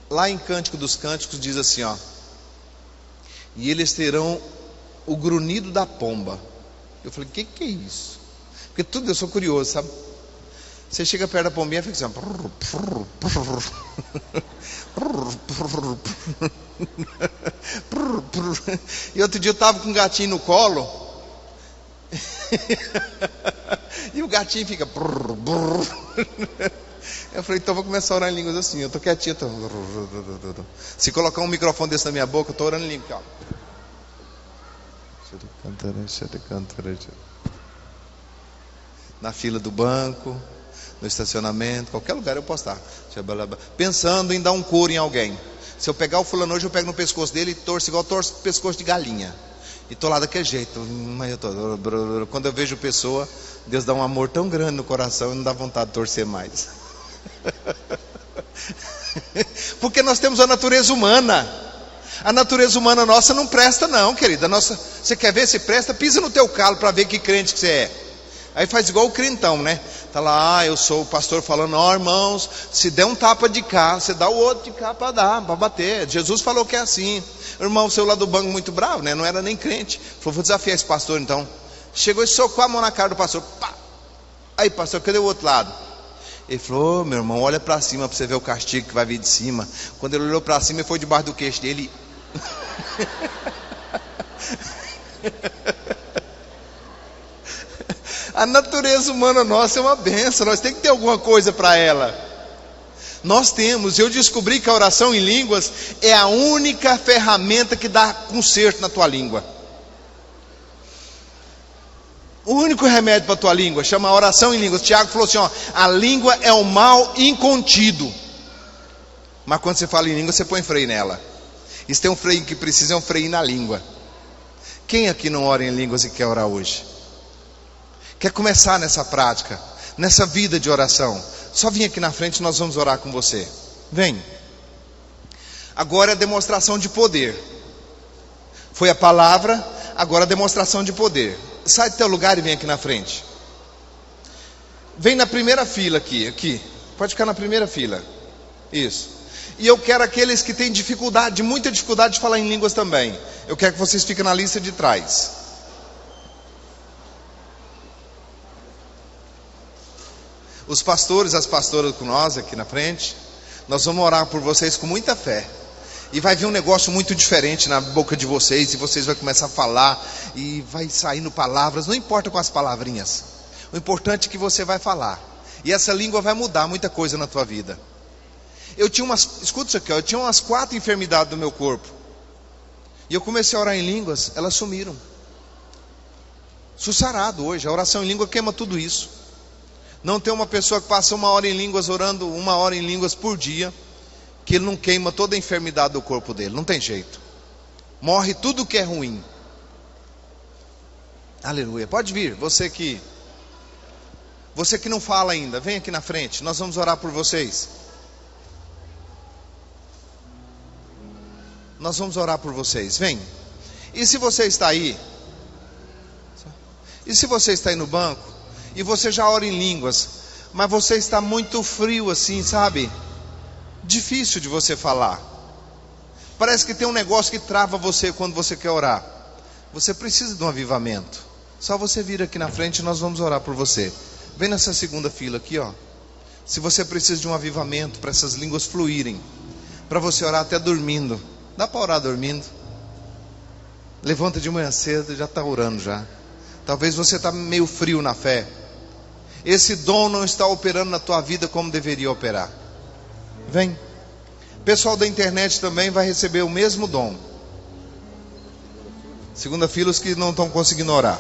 Lá em Cântico dos Cânticos diz assim, ó: e eles terão o grunhido da pomba. Eu falei: que é isso? Porque tudo, eu sou curioso, sabe? Você chega perto da pombinha e fica assim, e outro dia eu estava com um gatinho no colo e o gatinho fica eu falei: então vou começar a orar em línguas assim. Eu estou quietinho, se colocar um microfone desse na minha boca, eu estou orando em línguas, ó. Na fila do banco, no estacionamento, qualquer lugar eu posso estar pensando em dar um couro em alguém. Se eu pegar o fulano hoje, eu pego no pescoço dele e torço igual torço o pescoço de galinha. E estou lá daquele jeito. Mas quando eu vejo pessoa, Deus dá um amor tão grande no coração e não dá vontade de torcer mais. Porque nós temos a natureza humana. A natureza humana nossa não presta não, querida. Você quer ver se presta? Pisa no teu calo para ver que crente que você é. Aí faz igual o crentão, né? Tá lá, eu sou o pastor falando: ó, irmãos, se der um tapa de cá, você dá o outro de cá para bater. Jesus falou que é assim. O irmão seu lá do banco muito bravo, né? Não era nem crente. Falou: vou desafiar esse pastor então. Chegou e socou a mão na cara do pastor. Pá! Aí, pastor, cadê o outro lado? Ele falou: meu irmão, olha para cima para você ver o castigo que vai vir de cima. Quando ele olhou para cima, ele foi debaixo do queixo dele. A natureza humana nossa é uma bênção. Nós temos que ter alguma coisa para ela. Nós temos. Eu descobri que a oração em línguas é a única ferramenta que dá conserto na tua língua. O único remédio para a tua língua chama oração em línguas. Tiago falou assim, ó: a língua é um mal incontido. Mas quando você fala em língua, você põe freio nela. E se tem um freio que precisa, é um freio na língua. Quem aqui não ora em línguas e quer orar hoje? Quer começar nessa prática, nessa vida de oração? Só vem aqui na frente, nós vamos orar com você. Vem. Agora é a demonstração de poder. Foi a palavra, agora a demonstração de poder. Sai do teu lugar e vem aqui na frente. Vem na primeira fila aqui. Pode ficar na primeira fila. Isso. E eu quero aqueles que têm dificuldade, muita dificuldade de falar em línguas também. Eu quero que vocês fiquem na lista de trás. Os pastores, as pastoras com nós aqui na frente, nós vamos orar por vocês com muita fé. E vai vir um negócio muito diferente na boca de vocês, e vocês vão começar a falar, e vai saindo palavras, não importa com as palavrinhas. O importante é que você vai falar. E essa língua vai mudar muita coisa na tua vida. Escuta isso aqui, eu tinha umas 4 enfermidades no meu corpo. E eu comecei a orar em línguas, elas sumiram. Sou sarado hoje, a oração em língua queima tudo isso. Não tem uma pessoa que passa 1 hora em línguas, orando 1 hora em línguas por dia, que ele não queima toda a enfermidade do corpo dele, não tem jeito. Morre tudo que é ruim. Aleluia, pode vir, você que não fala ainda, vem aqui na frente, nós vamos orar por vocês. Nós vamos orar por vocês, vem. E se você está aí no banco, e você já ora em línguas, mas você está muito frio assim, sabe? Difícil de você falar. Parece que tem um negócio que trava você quando você quer orar. Você precisa de um avivamento. Só você vir aqui na frente e nós vamos orar por você. Vem nessa segunda fila aqui, ó. Se você precisa de um avivamento para essas línguas fluírem, para você orar até dormindo. Dá para orar dormindo? Levanta de manhã cedo e já está orando já. Talvez você está meio frio na fé. Esse dom não está operando na tua vida como deveria operar. Vem. Pessoal da internet também vai receber o mesmo dom. Segunda fila, os que não estão conseguindo orar.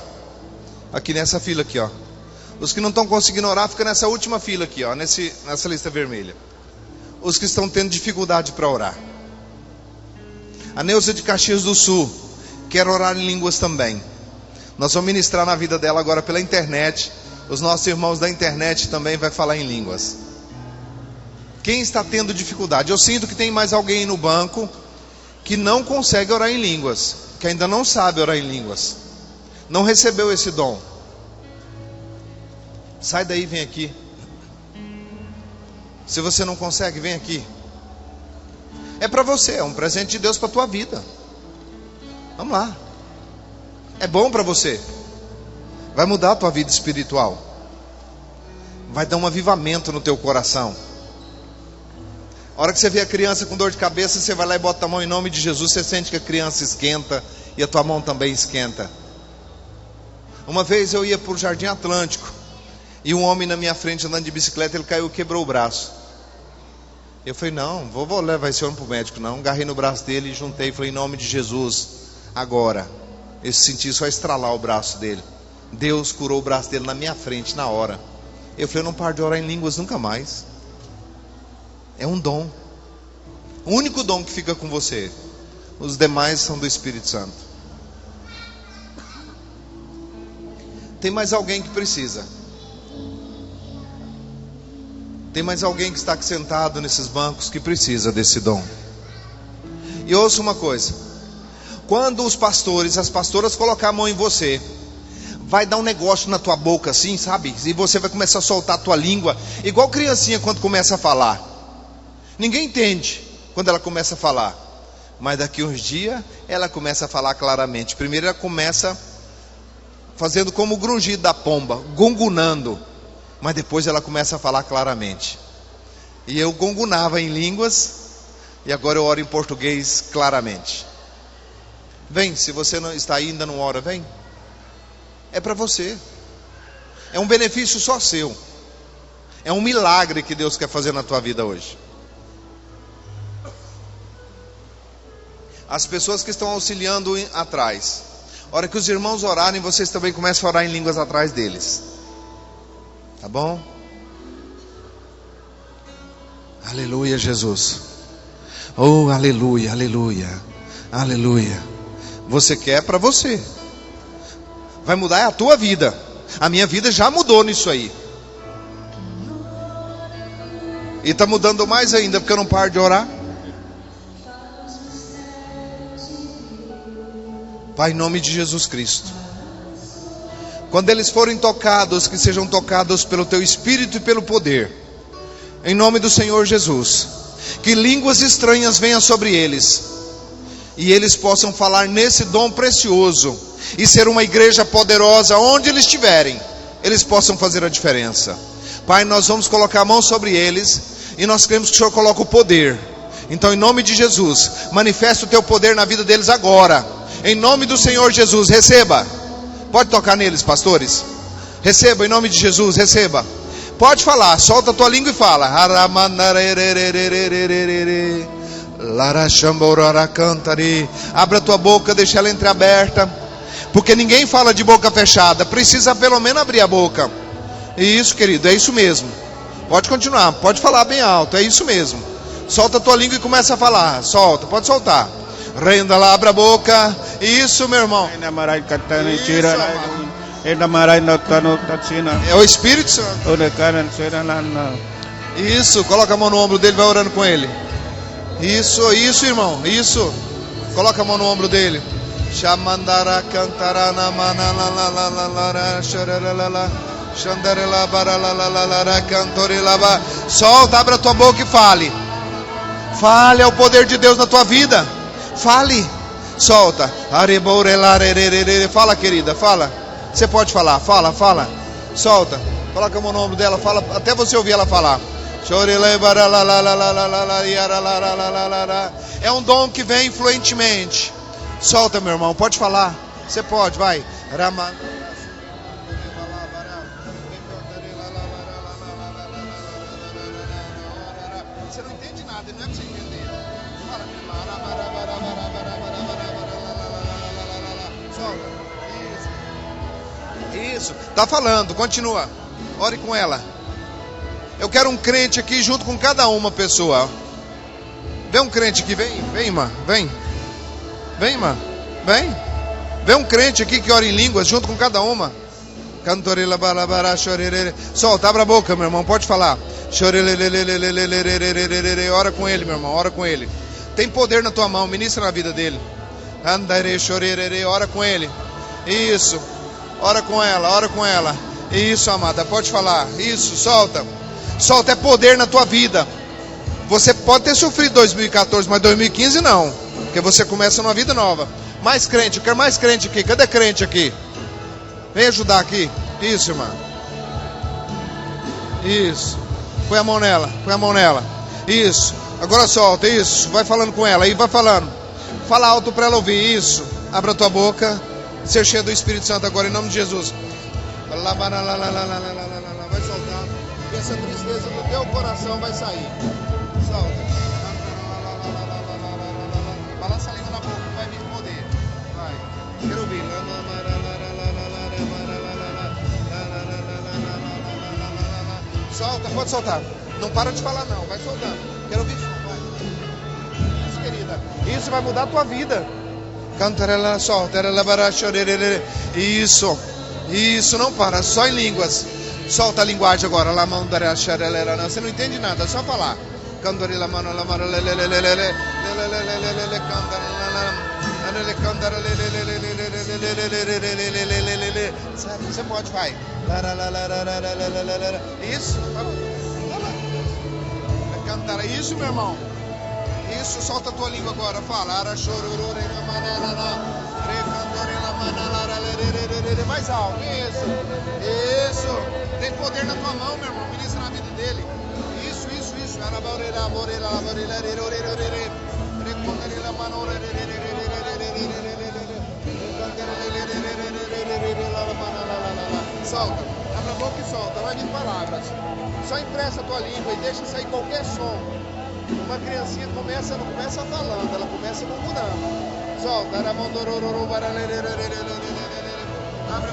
Aqui nessa fila aqui, ó. Os que não estão conseguindo orar, fica nessa última fila aqui, ó, nessa lista vermelha. Os que estão tendo dificuldade para orar. A Neuza de Caxias do Sul quer orar em línguas também. Nós vamos ministrar na vida dela agora pela internet. Os nossos irmãos da internet também vai falar em línguas. Quem está tendo dificuldade? Eu sinto que tem mais alguém no banco que não consegue orar em línguas, que ainda não sabe orar em línguas, não recebeu esse dom. Sai daí, vem aqui. Se você não consegue, vem aqui. É para você, é um presente de Deus para a tua vida. Vamos lá. É bom para você. Vai mudar a tua vida espiritual. Vai dar um avivamento no teu coração. A hora que você vê a criança com dor de cabeça, você vai lá e bota a mão em nome de Jesus. Você sente que a criança esquenta e a tua mão também esquenta. Uma vez eu ia para o Jardim Atlântico e um homem na minha frente andando de bicicleta, ele caiu e quebrou o braço. Eu falei, não, vou levar esse homem para o médico não. Agarrei no braço dele e juntei e falei, em nome de Jesus, agora. Eu senti só estralar o braço dele. Deus curou o braço dele na minha frente, na hora. Eu falei, eu não paro de orar em línguas nunca mais. É um dom. O único dom que fica com você. Os demais são do Espírito Santo. Tem mais alguém que precisa. Tem mais alguém que está aqui sentado nesses bancos que precisa desse dom. E ouça uma coisa. Quando os pastores, as pastoras colocar a mão em você, vai dar um negócio na tua boca assim, sabe? E você vai começar a soltar a tua língua, igual criancinha quando começa a falar. Ninguém entende quando ela começa a falar, mas daqui uns dias ela começa a falar claramente. Primeiro ela começa fazendo como o grungido da pomba, gungunando, mas depois ela começa a falar claramente. E eu gungunava em línguas, e agora eu oro em português claramente. Vem, se você não está aí, ainda não ora, vem. É para você. É um benefício só seu. É um milagre que Deus quer fazer na tua vida hoje. As pessoas que estão auxiliando atrás, a hora que os irmãos orarem, vocês também começam a orar em línguas atrás deles. Tá bom? Aleluia, Jesus. Oh, aleluia, aleluia, aleluia. Você quer para você. Vai mudar a tua vida. A minha vida já mudou nisso aí. E está mudando mais ainda, porque eu não paro de orar. Pai, em nome de Jesus Cristo, Quando eles forem tocados, que sejam tocados pelo teu Espírito e pelo poder. Em nome do Senhor Jesus. Que línguas estranhas venham sobre eles. E eles possam falar nesse dom precioso. E ser uma igreja poderosa onde eles estiverem. Eles possam fazer a diferença. Pai, nós vamos colocar a mão sobre eles. E nós queremos que o Senhor coloque o poder. Então, em nome de Jesus, manifesta o teu poder na vida deles agora. Em nome do Senhor Jesus, receba. Pode tocar neles, pastores. Receba, em nome de Jesus, receba. Pode falar, solta a tua língua e fala. Abra a tua boca, deixa ela entreaberta. Porque ninguém fala de boca fechada. Precisa pelo menos abrir a boca. Isso, querido, é isso mesmo. Pode continuar, pode falar bem alto, é isso mesmo. Solta a tua língua e começa a falar. Solta, pode soltar. Renda lá, abra a boca. Isso, meu irmão. Isso, é o Espírito Santo. Isso, coloca a mão no ombro dele, vai orando com ele. Isso, irmão, isso. Coloca a mão no ombro dele. Chamandara cantarana manalalalala chorarala chandarela baralalalala cantorelaba. Solta, abra a tua boca e fale. Fale ao poder de Deus na tua vida. Fale. Solta. Fala, querida, fala. Você pode falar, fala. Solta. Coloca a mão no ombro dela, fala até você ouvir ela falar. É um dom que vem influentemente. Solta, meu irmão, pode falar. Você pode, vai. Você não entende nada, não é pra você entender. Isso, tá falando, continua. Ore com ela. Eu quero um crente aqui junto com cada uma pessoa. Vem um crente aqui, vem, irmã, vem. Vem, irmã, vem. Vem um crente aqui que ora em línguas junto com cada uma. Cantorela barabara chorerere. Solta, abra a boca, meu irmão, pode falar. Ora com ele, meu irmão, ora com ele. Tem poder na tua mão, ministra na vida dele. Andare chorerere, ora com ele. Isso. Ora com ela. Isso, amada, pode falar. Isso, solta. Solta, é poder na tua vida. Você pode ter sofrido 2014, mas 2015 não. Porque você começa uma vida nova. Mais crente, eu quero mais crente aqui. Cadê crente aqui? Vem ajudar aqui. Isso, irmã. Isso. Põe a mão nela. Isso. Agora solta, isso. Vai falando com ela aí, vai falando. Fala alto para ela ouvir, isso. Abra a tua boca. Ser cheio do Espírito Santo agora, em nome de Jesus. Vai soltar. E essa tristeza do teu coração vai sair. Solta. Balança a língua na boca, vai vir poder. Vai. Quero ouvir. Solta, pode soltar. Não para de falar não, vai soltando. Quero ouvir. Vai. Isso, querida. Isso vai mudar a tua vida. Cantarela, solta. Isso, não para, só em línguas. Solta a linguagem agora. Você não entende nada, é só falar. Você pode, vai. Isso, cantar isso, meu irmão. Isso, solta a tua língua agora, fala. Mais alto, isso. Tem poder na tua mão, meu irmão, ministra na vida dele. Isso. Solta, abre a boca e solta, vai vir palavras. Só empresta a tua língua e deixa sair qualquer som. Uma criancinha não começa falando, ela começa murmurando. Solta, abre a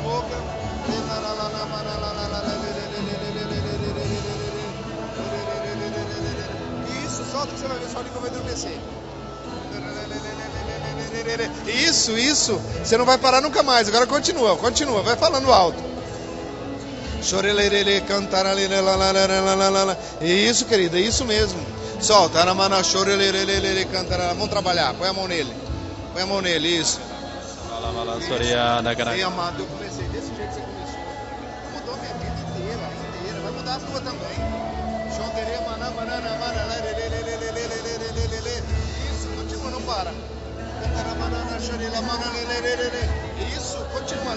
boca. Isso, solta que você vai ver, sua língua vai adormecer. Isso. Você não vai parar nunca mais. Agora continua, vai falando alto. Chorelele, cantarale, isso, querida, isso mesmo. Solta, aramana, chorelele, cantarale. Vamos trabalhar, põe a mão nele, isso. Ei, amado, eu comecei desse desse jeito que você começou. Mudou minha vida inteira. Vai mudar a sua também. Isso, continua, não para. Isso, continua.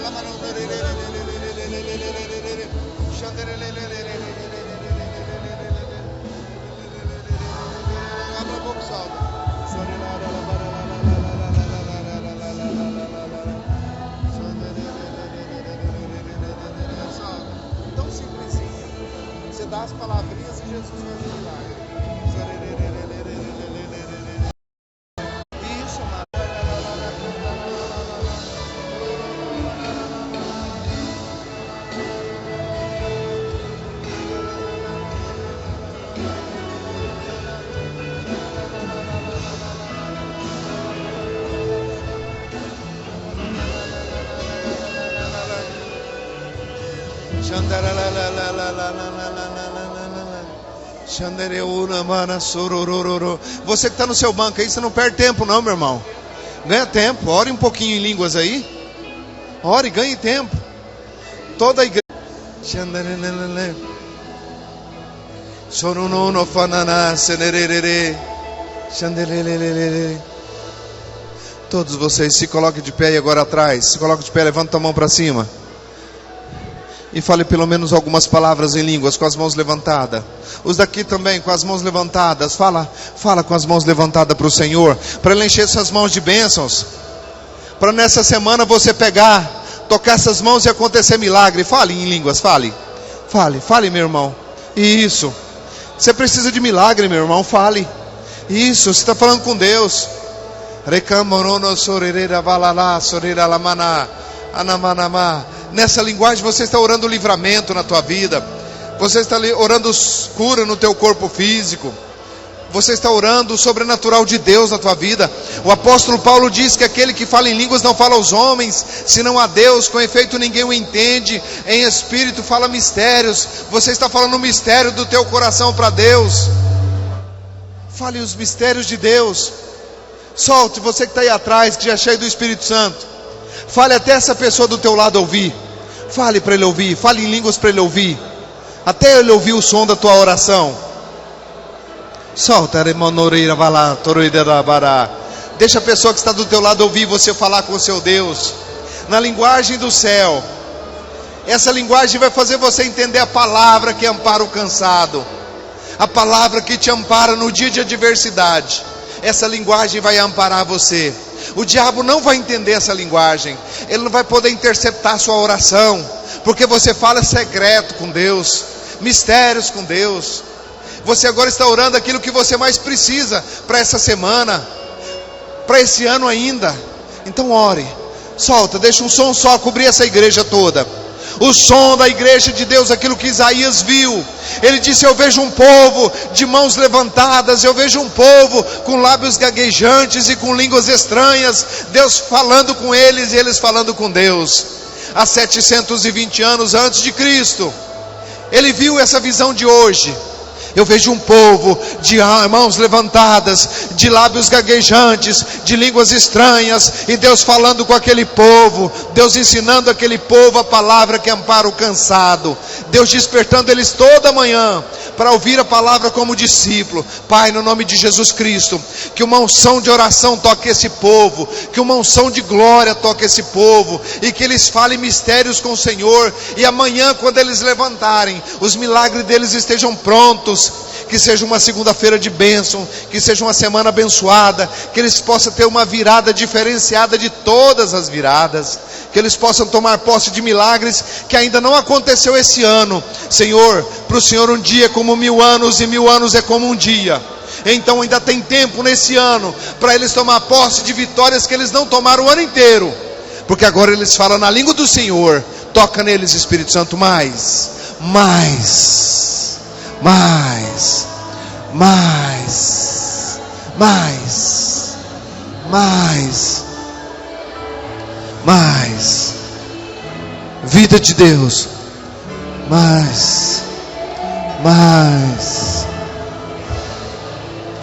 Abra a boca, solta. Tão simplesinho. Você dá as palavrinhas e Jesus vai fazer milagre. Isso, mano. Você que está no seu banco aí, você não perde tempo não, meu irmão. Ganha tempo, ore um pouquinho em línguas aí. Ore, ganhe tempo. Toda a igreja. Todos vocês se coloquem de pé e agora atrás. Se coloquem de pé, levanta a mão para cima. E fale pelo menos algumas palavras em línguas com as mãos levantadas. Os daqui também com as mãos levantadas. Fala com as mãos levantadas para o Senhor, para Ele encher suas mãos de bênçãos, para nessa semana você pegar, tocar essas mãos e acontecer milagre. Fale em línguas, fale meu irmão. Isso, você precisa de milagre, meu irmão. Fale, isso, você está falando com Deus. Nessa linguagem você está orando livramento na tua vida. Você está orando cura no teu corpo físico. Você está orando o sobrenatural de Deus na tua vida. O apóstolo Paulo diz que aquele que fala em línguas não fala aos homens, senão a Deus. Com efeito ninguém o entende. Em espírito fala mistérios. Você está falando o mistério do teu coração para Deus. Fale os mistérios de Deus. Solte, você que está aí atrás, que já é cheio do Espírito Santo. Fale até essa pessoa do teu lado ouvir. Fale para ele ouvir. Fale em línguas para ele ouvir. Até ele ouvir o som da tua oração. Solta. Deixa a pessoa que está do teu lado ouvir você falar com o seu Deus. Na linguagem do céu. Essa linguagem vai fazer você entender a palavra que ampara o cansado. A palavra que te ampara no dia de adversidade. Essa linguagem vai amparar você. O diabo não vai entender essa linguagem. Ele não vai poder interceptar a sua oração, porque você fala secreto com Deus, mistérios com Deus. Você agora está orando aquilo que você mais precisa para essa semana, para esse ano ainda. Então ore, solta, deixa um som só cobrir essa igreja toda. O som da igreja de Deus, aquilo que Isaías viu. Ele disse: eu vejo um povo de mãos levantadas, eu vejo um povo com lábios gaguejantes e com línguas estranhas, Deus falando com eles e eles falando com Deus. Há 720 anos antes de Cristo, ele viu essa visão de hoje. Eu vejo um povo de mãos levantadas, de lábios gaguejantes, de línguas estranhas, e Deus falando com aquele povo, Deus ensinando aquele povo a palavra que ampara o cansado, Deus despertando eles toda manhã para ouvir a palavra como discípulo. Pai, no nome de Jesus Cristo, que uma unção de oração toque esse povo, que uma unção de glória toque esse povo, e que eles falem mistérios com o Senhor, e amanhã quando eles levantarem, os milagres deles estejam prontos. Que seja uma segunda-feira de bênção, que seja uma semana abençoada, que eles possam ter uma virada diferenciada de todas as viradas, que eles possam tomar posse de milagres que ainda não aconteceu esse ano. Senhor, para o Senhor um dia é como 1000 anos, e 1000 anos é como um dia. Então ainda tem tempo nesse ano para eles tomar posse de vitórias que eles não tomaram o ano inteiro, porque agora eles falam na língua do Senhor. Toca neles, Espírito Santo, mais, vida de Deus, mais,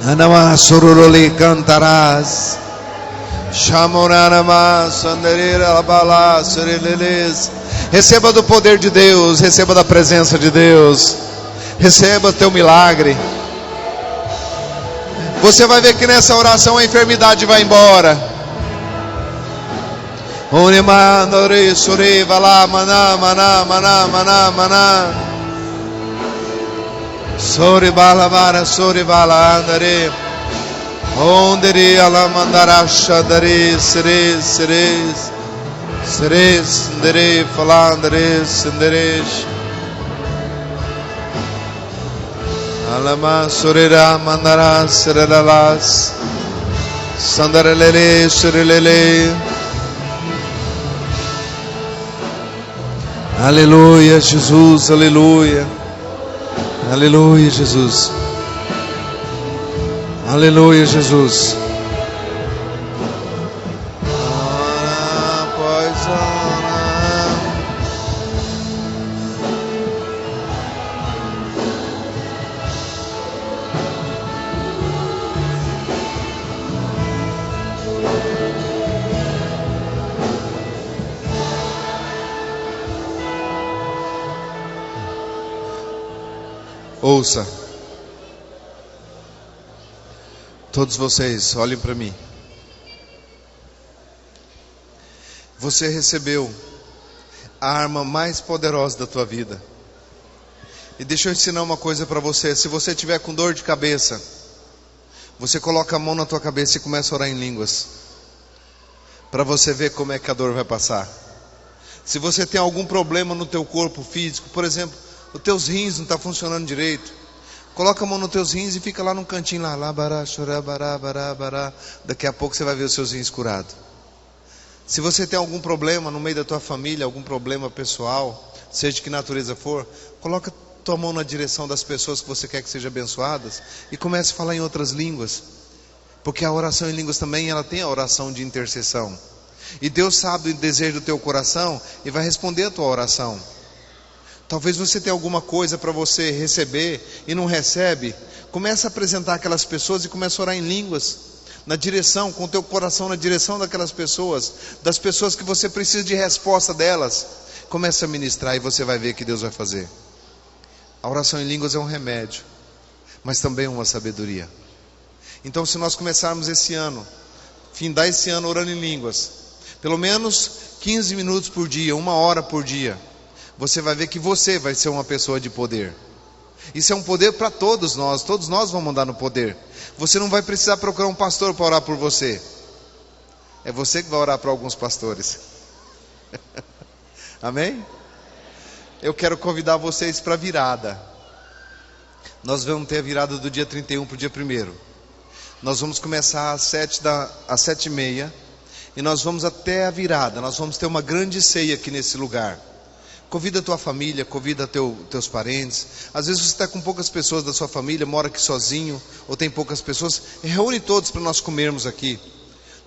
Anamassuruli cantarás, Chamorarama sanderira bala surilis. Receba do poder de Deus, receba da presença de Deus. Receba teu milagre. Você vai ver que nessa oração a enfermidade vai embora. Unimandore suri vala mana mana mana mana mana. Suri bala bara suri bala andare. Ondere ala mandarasha dare sere sere sere sere falandare sendere. Alama surira mandara serelalas sandarelele surelele. Aleluia, Jesus, aleluia. Aleluia, Jesus. Aleluia, Jesus. Hora após hora. Ouça, todos vocês, olhem para mim. Você recebeu a arma mais poderosa da tua vida. E deixa eu ensinar uma coisa para você. Se você tiver com dor de cabeça, você coloca a mão na tua cabeça e começa a orar em línguas, para você ver como é que a dor vai passar. Se você tem algum problema no teu corpo físico, por exemplo, os teus rins não estão funcionando direito, coloca a mão nos teus rins e fica lá num cantinho lá, bará, chorá, bará, bará, bará. Daqui a pouco você vai ver os seus rins curados. Se você tem algum problema no meio da tua família, algum problema pessoal, seja de que natureza for, coloca tua mão na direção das pessoas que você quer que sejam abençoadas e comece a falar em outras línguas, porque a oração em línguas também, ela tem a oração de intercessão, e Deus sabe o desejo do teu coração e vai responder a tua oração. Talvez você tenha alguma coisa para você receber e não recebe. Comece a apresentar aquelas pessoas e comece a orar em línguas, na direção, com o teu coração na direção daquelas pessoas, das pessoas que você precisa de resposta delas. Comece a ministrar e você vai ver que Deus vai fazer. A oração em línguas é um remédio, mas também é uma sabedoria. Então, se nós começarmos esse ano, findar esse ano orando em línguas, pelo menos 15 minutos por dia, 1 hora por dia, você vai ver que você vai ser uma pessoa de poder. Isso é um poder para todos nós vamos andar no poder. Você não vai precisar procurar um pastor para orar por você. É você que vai orar para alguns pastores. Amém? Eu quero convidar vocês para a virada. Nós vamos ter a virada do dia 31 para o dia 1º. Nós vamos começar às 7h30 e nós vamos até a virada. Nós vamos ter uma grande ceia aqui nesse lugar. Convida a tua família, convida teus parentes. Às vezes você está com poucas pessoas da sua família, mora aqui sozinho, ou tem poucas pessoas. Reúne todos para nós comermos aqui.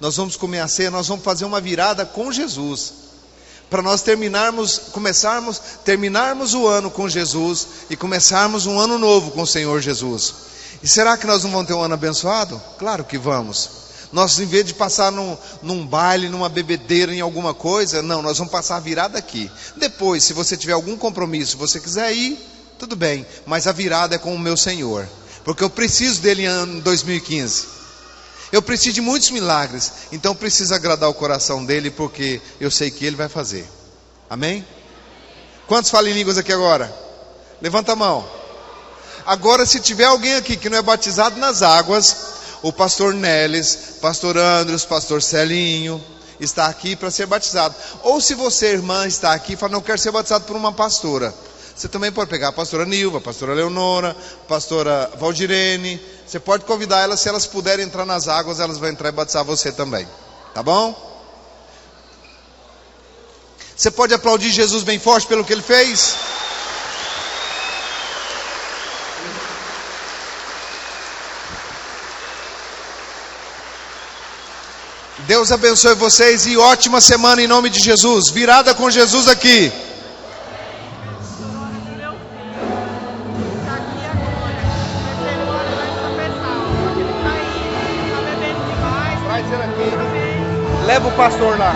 Nós vamos comer a ceia, nós vamos fazer uma virada com Jesus, para nós terminarmos o ano com Jesus e começarmos um ano novo com o Senhor Jesus. E será que nós não vamos ter um ano abençoado? Claro que vamos. Nós, em vez de passar num baile, numa bebedeira, em alguma coisa, não, nós vamos passar a virada aqui. Depois, se você tiver algum compromisso, se você quiser ir, tudo bem, mas a virada é com o meu Senhor, porque eu preciso dele em ano 2015. Eu preciso de muitos milagres, então eu preciso agradar o coração dele, porque eu sei que ele vai fazer. Amém? Quantos falam em línguas aqui agora? Levanta a mão. Agora, se tiver alguém aqui que não é batizado nas águas, o pastor Neles, pastor Andros, pastor Celinho está aqui para ser batizado. Ou se você, irmã, está aqui e fala, não, eu quero ser batizado por uma pastora, você também pode pegar a pastora Nilva, a pastora Leonora, a pastora Valdirene. Você pode convidar elas, se elas puderem entrar nas águas, elas vão entrar e batizar você também. Tá bom? Você pode aplaudir Jesus bem forte pelo que ele fez? Deus abençoe vocês e ótima semana em nome de Jesus. Virada com Jesus aqui. Traz ele aqui. Leva o pastor lá.